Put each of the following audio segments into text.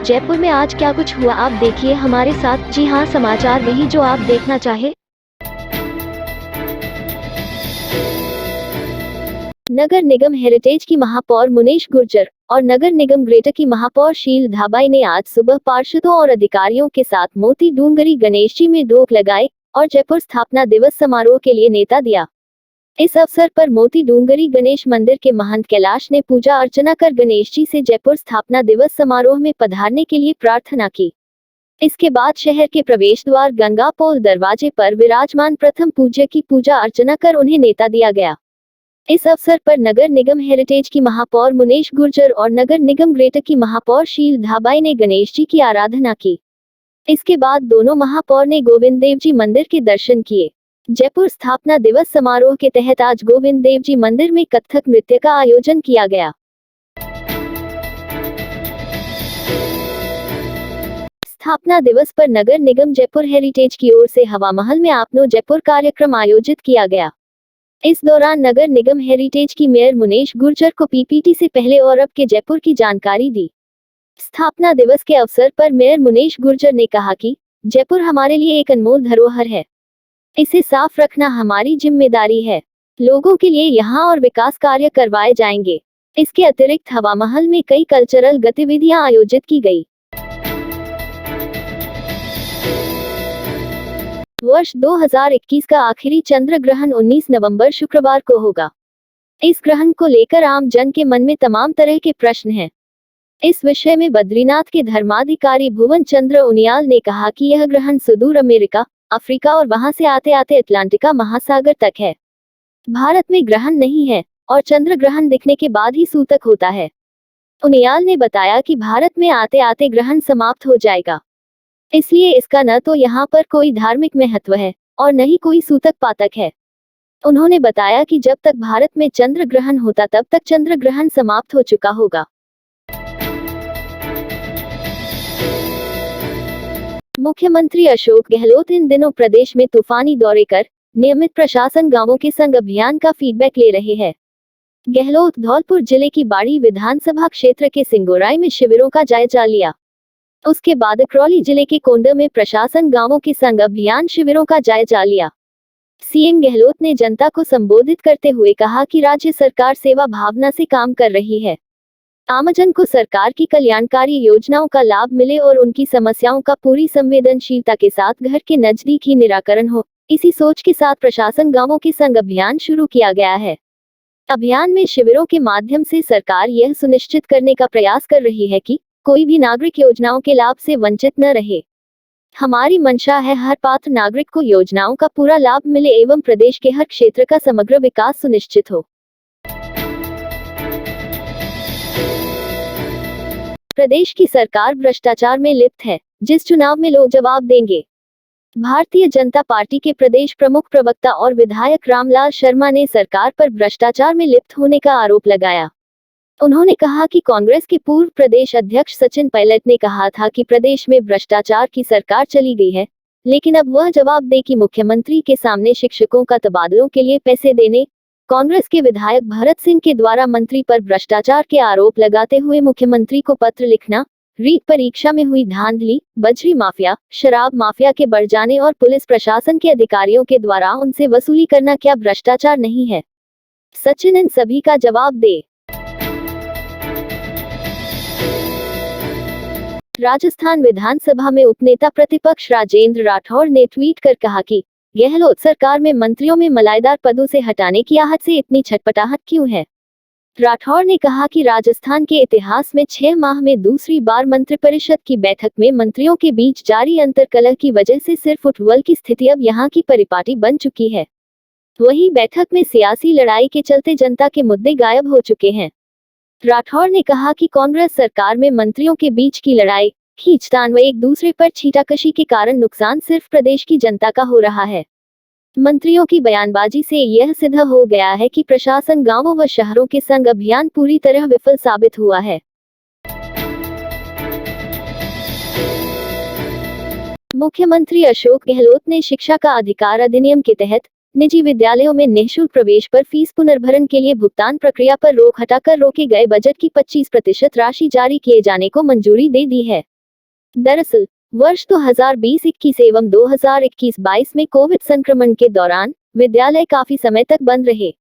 जयपुर में आज क्या कुछ हुआ आप देखिए हमारे साथ। जी हाँ, समाचार वही जो आप देखना चाहे। नगर निगम हेरिटेज की महापौर मुनेश गुर्जर और नगर निगम ग्रेटर की महापौर शील धाबाई ने आज सुबह पार्षदों और अधिकारियों के साथ मोती डूंगरी गणेश जी में ढोक लगाए और जयपुर स्थापना दिवस समारोह के लिए नेता दिया। इस अवसर पर मोती डूंगरी गणेश मंदिर के महंत कैलाश ने पूजा अर्चना कर गणेश जी से जयपुर स्थापना दिवस समारोह में पधारने के लिए प्रार्थना की। इसके बाद शहर के प्रवेश द्वार गंगा पोल दरवाजे पर विराजमान प्रथम पूज्य की पूजा अर्चना कर उन्हें नेता दिया गया। इस अवसर पर नगर निगम हेरिटेज की महापौर मुनेश गुर्जर और नगर निगम ग्रेटर की महापौर शील धाबाई ने गणेश जी की आराधना की। इसके बाद दोनों महापौर ने गोविंद देव जी मंदिर के दर्शन किए। जयपुर स्थापना दिवस समारोह के तहत आज गोविंद देव जी मंदिर में कथक नृत्य का आयोजन किया गया। स्थापना दिवस पर नगर निगम जयपुर हेरिटेज की ओर से हवा महल में आपनो जयपुर कार्यक्रम आयोजित किया गया। इस दौरान नगर निगम हेरिटेज की मेयर मुनेश गुर्जर को पीपीटी से पहले और अब के जयपुर की जानकारी दी। स्थापना दिवस के अवसर पर मेयर मुनेश गुर्जर ने कहा कि जयपुर हमारे लिए एक अनमोल धरोहर है। इसे साफ रखना हमारी जिम्मेदारी है। लोगों के लिए यहाँ और विकास कार्य करवाए जाएंगे। इसके अतिरिक्त हवा महल में कई कल्चरल गतिविधियां आयोजित की गई। वर्ष 2021 का आखिरी चंद्र ग्रहण 19 नवंबर शुक्रवार को होगा। इस ग्रहण को लेकर आम जन के मन में तमाम तरह के प्रश्न हैं। इस विषय में बद्रीनाथ के धर्माधिकारी भुवन चंद्र उनियाल ने कहा कि यह ग्रहण सुदूर अमेरिका, अफ्रीका और वहां से आते आते अटलांटिका महासागर तक है। भारत में ग्रहण नहीं है और चंद्र ग्रहण दिखने के बाद ही सूतक होता है। उनियाल ने बताया कि भारत में आते आते ग्रहण समाप्त हो जाएगा, इसलिए इसका न तो यहाँ पर कोई धार्मिक महत्व है और न ही कोई सूतक पातक है। उन्होंने बताया कि जब तक भारत में चंद्र ग्रहण होता तब तक चंद्र ग्रहण समाप्त हो चुका होगा। मुख्यमंत्री अशोक गहलोत इन दिनों प्रदेश में तूफानी दौरे कर नियमित प्रशासन गांवों के संग अभियान का फीडबैक ले रहे हैं। गहलोत धौलपुर जिले की बाड़ी विधानसभा क्षेत्र के सिंगोराई में शिविरों का जायजा लिया। उसके बाद करौली जिले के कोंडा में प्रशासन गांवों के संग अभियान शिविरों का जायजा लिया। सीएम गहलोत ने जनता को संबोधित करते हुए कहा कि राज्य सरकार सेवा भावना से काम कर रही है। आमजन को सरकार की कल्याणकारी योजनाओं का लाभ मिले और उनकी समस्याओं का पूरी संवेदनशीलता के साथ घर के नजदीक ही निराकरण हो, इसी सोच के साथ प्रशासन गांवों के संग अभियान शुरू किया गया है। अभियान में शिविरों के माध्यम से सरकार यह सुनिश्चित करने का प्रयास कर रही है कि कोई भी नागरिक योजनाओं के लाभ से वंचित न रहे। हमारी मंशा है हर पात्र नागरिक को योजनाओं का पूरा लाभ मिले एवं प्रदेश के हर क्षेत्र का समग्र विकास सुनिश्चित हो। प्रदेश की सरकार भ्रष्टाचार में लिप्त है, जिस चुनाव में लोग जवाब देंगे। भारतीय जनता पार्टी के प्रदेश प्रमुख प्रवक्ता और विधायक रामलाल शर्मा ने सरकार पर भ्रष्टाचार में लिप्त होने का आरोप लगाया। उन्होंने कहा कि कांग्रेस के पूर्व प्रदेश अध्यक्ष सचिन पायलट ने कहा था कि प्रदेश में भ्रष्टाचार की सरकार चली गई है, लेकिन अब वह जवाब दे कि मुख्यमंत्री के सामने शिक्षकों का तबादलों के लिए पैसे देने। कांग्रेस के विधायक भरत सिंह के द्वारा मंत्री पर भ्रष्टाचार के आरोप लगाते हुए मुख्यमंत्री को पत्र लिखना, रीट परीक्षा में हुई धांधली, बजरी माफिया, शराब माफिया के बढ़ जाने और पुलिस प्रशासन के अधिकारियों के द्वारा उनसे वसूली करना क्या भ्रष्टाचार नहीं है? सचिन इन सभी का जवाब दे। राजस्थान विधानसभा में उपनेता प्रतिपक्ष राजेंद्र राठौड़ ने ट्वीट कर कहा कि गहलोत सरकार में मंत्रियों में मलाईदार पदों से हटाने की आहट से इतनी छटपटाहट क्यों है? राठौड़ ने कहा कि राजस्थान के इतिहास में 6 माह में दूसरी बार मंत्रिपरिषद की बैठक में मंत्रियों के बीच जारी अंतर्कलह की वजह से सिर फुटबॉल की स्थिति अब यहाँ की परिपाटी बन चुकी है। वहीं बैठक में सियासी लड़ाई के चलते जनता के मुद्दे गायब हो चुके हैं। राठौड़ ने कहा कि कांग्रेस सरकार में मंत्रियों के बीच की लड़ाई, खींचतान व एक दूसरे पर छींटाकशी के कारण नुकसान सिर्फ प्रदेश की जनता का हो रहा है। मंत्रियों की बयानबाजी से यह सिद्ध हो गया है कि प्रशासन गांवों व शहरों के संग अभियान पूरी तरह विफल साबित हुआ है। मुख्यमंत्री अशोक गहलोत ने शिक्षा का अधिकार अधिनियम के तहत निजी विद्यालयों में निःशुल्क प्रवेश पर फीस पुनर्भरण के लिए भुगतान प्रक्रिया पर रोक हटाकर रोके गए बजट की 25% राशि जारी किए जाने को मंजूरी दे दी है। दरअसल वर्ष 2020-21 एवं 2021-22 में कोविड संक्रमण के दौरान विद्यालय काफी समय तक बंद रहे।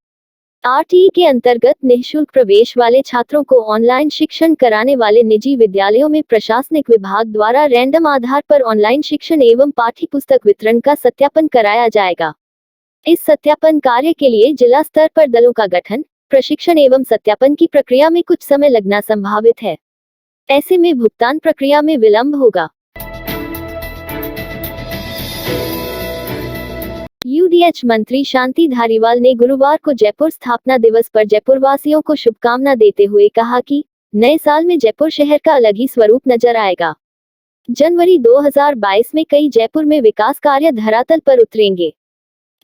आरटीई के अंतर्गत निःशुल्क प्रवेश वाले छात्रों को ऑनलाइन शिक्षण कराने वाले निजी विद्यालयों में प्रशासनिक विभाग द्वारा रैंडम आधार पर ऑनलाइन शिक्षण एवं पाठ्य पुस्तक वितरण का सत्यापन कराया जाएगा। इस सत्यापन कार्य के लिए जिला स्तर पर दलों का गठन, प्रशिक्षण एवं सत्यापन की प्रक्रिया में कुछ समय लगना संभावित है। ऐसे में भुगतान प्रक्रिया में विलंब होगा। यूडीएच मंत्री शांति धारीवाल ने गुरुवार को जयपुर स्थापना दिवस पर जयपुर वासियों को शुभकामना देते हुए कहा कि नए साल में जयपुर शहर का अलग ही स्वरूप नजर आएगा। जनवरी 2022 में कई जयपुर में विकास कार्य धरातल पर उतरेंगे।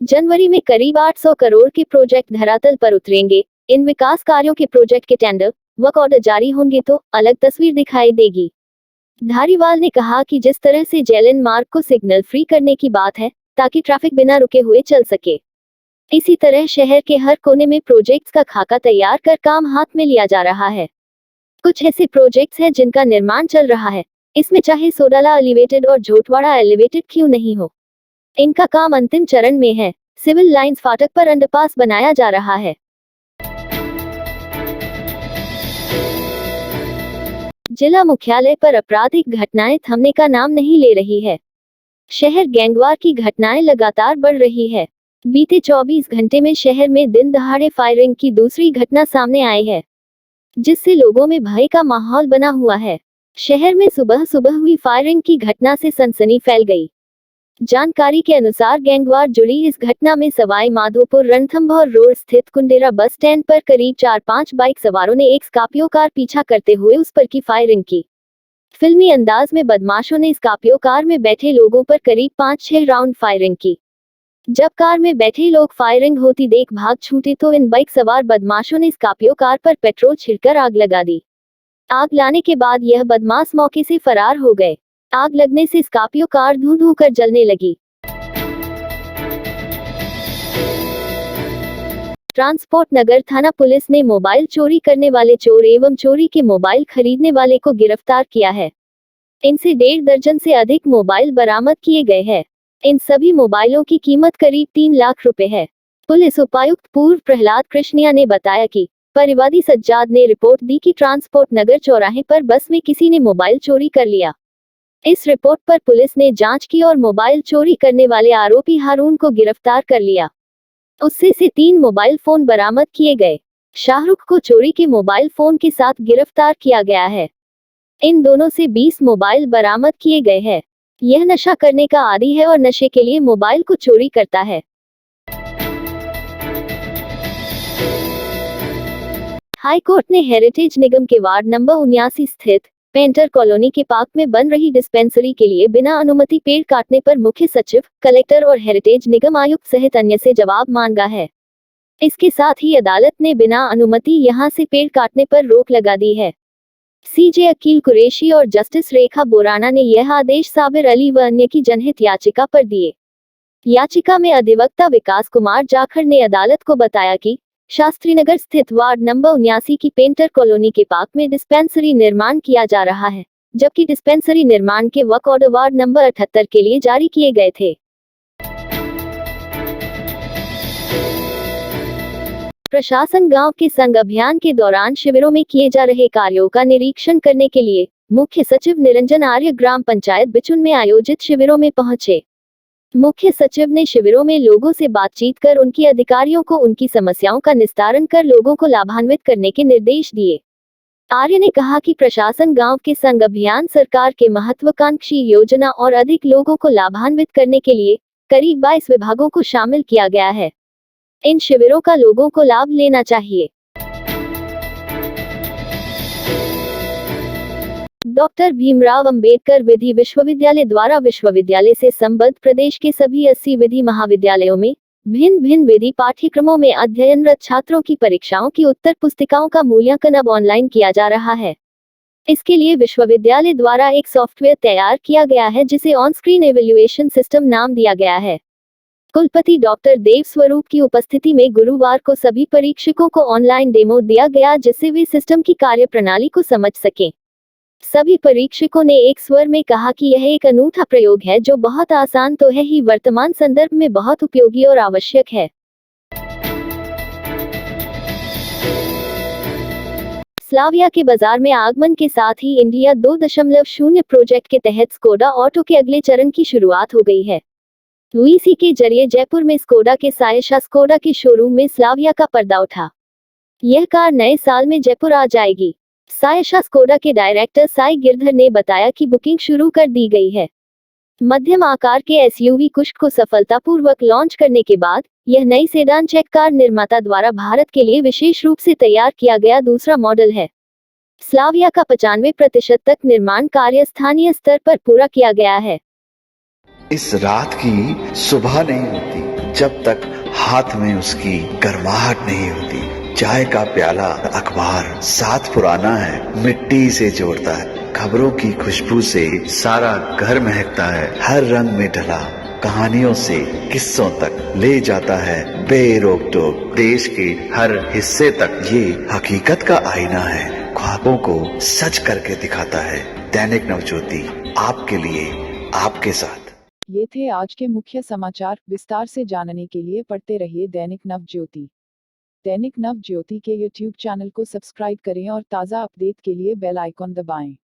जनवरी में करीब 800 करोड़ के प्रोजेक्ट धरातल पर उतरेंगे। इन विकास कार्यों के प्रोजेक्ट के टेंडर, वर्क ऑर्डर जारी होंगे तो अलग तस्वीर दिखाई देगी। धारीवाल ने कहा कि जिस तरह से जेएलएन मार्ग को सिग्नल फ्री करने की बात है ताकि ट्रैफिक बिना रुके हुए चल सके, इसी तरह शहर के हर कोने में प्रोजेक्ट्स का खाका तैयार कर काम हाथ में लिया जा रहा है। कुछ ऐसे प्रोजेक्ट्स हैं जिनका निर्माण चल रहा है, इसमें चाहे सोडाला एलिवेटेड और झोटवाड़ा एलिवेटेड क्यों नहीं हो, इनका काम अंतिम चरण में है। सिविल लाइंस फाटक पर अंडरपास बनाया जा रहा है। जिला मुख्यालय पर आपराधिक घटनाएं थमने का नाम नहीं ले रही है। शहर गैंगवार की घटनाएं लगातार बढ़ रही है। बीते 24 घंटे में शहर में दिन दहाड़े फायरिंग की दूसरी घटना सामने आई है, जिससे लोगों में भय का माहौल बना हुआ है। शहर में सुबह सुबह हुई फायरिंग की घटना से सनसनी फैल गई। जानकारी के अनुसार गैंगवार जुड़ी इस घटना में सवाई माधोपुर रणथंभौर रोड स्थित कुंडेरा बस स्टैंड पर करीब 4-5 बाइक सवारों ने एक स्कॉर्पियो कार पीछा करते हुए उस पर की फायरिंग की। फिल्मी अंदाज में बदमाशों ने स्कॉर्पियो कार में बैठे लोगों पर करीब 5-6 राउंड फायरिंग की। जब कार में बैठे लोग फायरिंग होती देख भाग छूटे तो इन बाइक सवार बदमाशों ने स्कॉर्पियो कार पर पेट्रोल छिड़कर आग लगा दी। आग लाने के बाद यह बदमाश मौके से फरार हो गए। आग लगने से स्कॉर्पियो कार धू धू कर जलने लगी। ट्रांसपोर्ट नगर थाना पुलिस ने मोबाइल चोरी करने वाले चोर एवं चोरी के मोबाइल खरीदने वाले को गिरफ्तार किया है। इनसे 1.5 दर्जन से अधिक मोबाइल बरामद किए गए हैं। इन सभी मोबाइलों की कीमत करीब 3 लाख रुपए है। पुलिस उपायुक्त पूर्व प्रहलाद कृष्णिया ने बताया कि परिवादी सज्जाद ने रिपोर्ट दी कि ट्रांसपोर्ट नगर चौराहे पर बस में किसी ने मोबाइल चोरी कर लिया। इस रिपोर्ट पर पुलिस ने जांच की और मोबाइल चोरी करने वाले आरोपी हारून को गिरफ्तार कर लिया। उससे 3 मोबाइल फोन बरामद किए गए। शाहरुख को चोरी के मोबाइल फोन के साथ गिरफ्तार किया गया है। इन दोनों से 20 मोबाइल बरामद किए गए हैं। यह नशा करने का आदी है और नशे के लिए मोबाइल को चोरी करता है। हाईकोर्ट ने हेरिटेज निगम के वार्ड नंबर 79 स्थित पेंटर कॉलोनी के पार्क में बन रही डिस्पेंसरी के लिए बिना अनुमति पेड़ काटने पर मुख्य सचिव, कलेक्टर और हेरिटेज निगम आयुक्त सहित अन्य से जवाब मांगा है। इसके साथ ही अदालत ने बिना अनुमति यहां से पेड़ काटने पर रोक लगा दी है। सीजे अकील कुरैशी और जस्टिस रेखा बोराना ने यह आदेश साबिर अली व अन्य की जनहित याचिका पर दिए। याचिका में अधिवक्ता विकास कुमार जाखड़ ने अदालत को बताया कि शास्त्रीनगर स्थित वार्ड नंबर 79 की पेंटर कॉलोनी के पार्क में डिस्पेंसरी निर्माण किया जा रहा है, जबकि डिस्पेंसरी निर्माण के वर्क ऑर्डर वार्ड नंबर 78 के लिए जारी किए गए थे। प्रशासन गांव के संग अभियान के दौरान शिविरों में किए जा रहे कार्यों का निरीक्षण करने के लिए मुख्य सचिव निरंजन आर्य ग्राम पंचायत बिचुन में आयोजित शिविरों में पहुंचे। मुख्य सचिव ने शिविरों में लोगों से बातचीत कर उनके अधिकारियों को उनकी समस्याओं का निस्तारण कर लोगों को लाभान्वित करने के निर्देश दिए। आर्य ने कहा कि प्रशासन गांव के संग अभियान सरकार के महत्वाकांक्षी योजना और अधिक लोगों को लाभान्वित करने के लिए करीब 22 विभागों को शामिल किया गया है। इन शिविरों का लोगों को लाभ लेना चाहिए। डॉक्टर भीमराव अंबेडकर विधि विश्वविद्यालय द्वारा विश्वविद्यालय से संबद्ध प्रदेश के सभी 80 विधि महाविद्यालयों में भिन्न भिन्न विधि पाठ्यक्रमों में अध्ययनरत छात्रों की परीक्षाओं की उत्तर पुस्तिकाओं का मूल्यांकन अब ऑनलाइन किया जा रहा है। इसके लिए विश्वविद्यालय द्वारा एक सॉफ्टवेयर तैयार किया गया है जिसे ऑन स्क्रीन एवेल्युएशन सिस्टम नाम दिया गया है। कुलपति डॉक्टर देव स्वरूप की उपस्थिति में गुरुवार को सभी परीक्षकों को ऑनलाइन डेमो दिया गया जिससे वे सिस्टम की कार्यप्रणाली को समझ सकें। सभी परीक्षकों ने एक स्वर में कहा कि यह एक अनूठा प्रयोग है जो बहुत आसान तो है ही वर्तमान संदर्भ में बहुत उपयोगी और आवश्यक है। स्लाविया के बाजार में आगमन के साथ ही इंडिया 2.0 प्रोजेक्ट के तहत स्कोडा ऑटो के अगले चरण की शुरुआत हो गई है। वीसी के जरिए जयपुर में स्कोडा के सायशा स्कोडा के शोरूम में स्लाविया का पर्दा उठा। यह कार नए साल में जयपुर आ जाएगी। सायशा स्कोडा के डायरेक्टर साई गिरधर ने बताया कि बुकिंग शुरू कर दी गई है। मध्यम आकार के एसयूवी कुश्क को सफलतापूर्वक लॉन्च करने के बाद यह नई सेडान चेक कार निर्माता द्वारा भारत के लिए विशेष रूप से तैयार किया गया दूसरा मॉडल है। स्लाविया का 95% तक निर्माण कार्य स्थानीय स्तर पर पूरा किया गया है। इस रात की सुबह नहीं होती जब तक हाथ में उसकी गर्माहट नहीं होती। चाय का प्याला, अखबार साथ पुराना है, मिट्टी से जोड़ता है। खबरों की खुशबू से सारा घर महकता है। हर रंग में ढला कहानियों से किस्सों तक ले जाता है बेरोक टोक। देश के हर हिस्से तक ये हकीकत का आईना है। ख्वाबों को सच करके दिखाता है। दैनिक नवज्योति, आपके लिए, आपके साथ। ये थे आज के मुख्य समाचार। विस्तार से जानने के लिए पढ़ते रहिए दैनिक नवज्योति। दैनिक नवज्योति के YouTube चैनल को सब्सक्राइब करें और ताज़ा अपडेट के लिए बेल आइकॉन दबाएं।